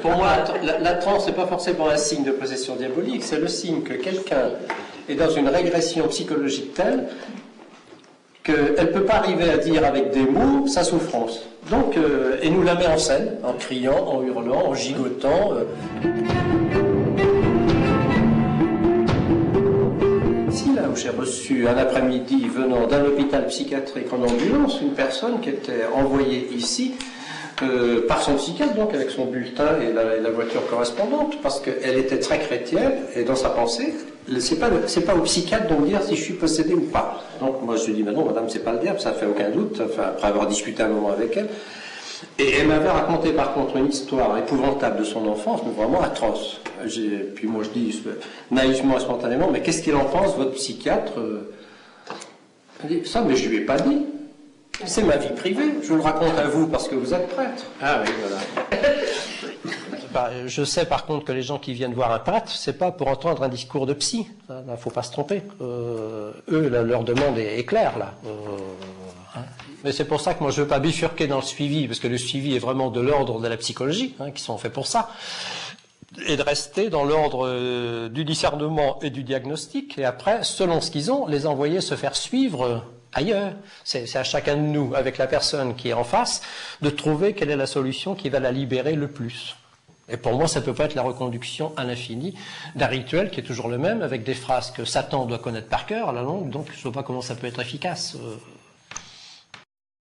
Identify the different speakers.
Speaker 1: Pour moi, la transe n'est pas forcément un signe de possession diabolique, c'est le signe que quelqu'un est dans une régression psychologique telle qu'elle ne peut pas arriver à dire avec des mots sa souffrance. Donc, et nous la met en scène, en criant, en hurlant, en gigotant. Ici, là où j'ai reçu un après-midi venant d'un hôpital psychiatrique en ambulance, une personne qui était envoyée ici par son psychiatre, donc avec son bulletin et la voiture correspondante, parce qu'elle était très chrétienne, et dans sa pensée, c'est pas au psychiatre de me dire si je suis possédé ou pas. Donc moi je lui dis, mais non madame, c'est pas le diable, ça fait aucun doute, enfin, après avoir discuté un moment avec elle. Et elle m'avait raconté par contre une histoire épouvantable de son enfance, mais vraiment atroce. Puis moi je dis naïvement et spontanément, mais qu'est-ce qu'il en pense, votre psychiatre? Elle dit, ça, mais je lui ai pas dit. C'est ma vie privée, je vous le raconte à vous parce que vous êtes prêtre. Ah oui, voilà. Je sais par contre que les gens qui viennent voir un prêtre, c'est pas pour entendre un discours de psy. Il ne faut pas se tromper. Eux, leur demande est claire, là. Mais c'est pour ça que moi je ne veux pas bifurquer dans le suivi, parce que le suivi est vraiment de l'ordre de la psychologie, qui sont faits pour ça. Et de rester dans l'ordre du discernement et du diagnostic, et après, selon ce qu'ils ont, les envoyer se faire suivre ailleurs. C'est à chacun de nous, avec la personne qui est en face, de trouver quelle est la solution qui va la libérer le plus. Et pour moi, ça ne peut pas être la reconduction à l'infini d'un rituel qui est toujours le même, avec des phrases que Satan doit connaître par cœur à la longue, donc je ne vois pas comment ça peut être efficace.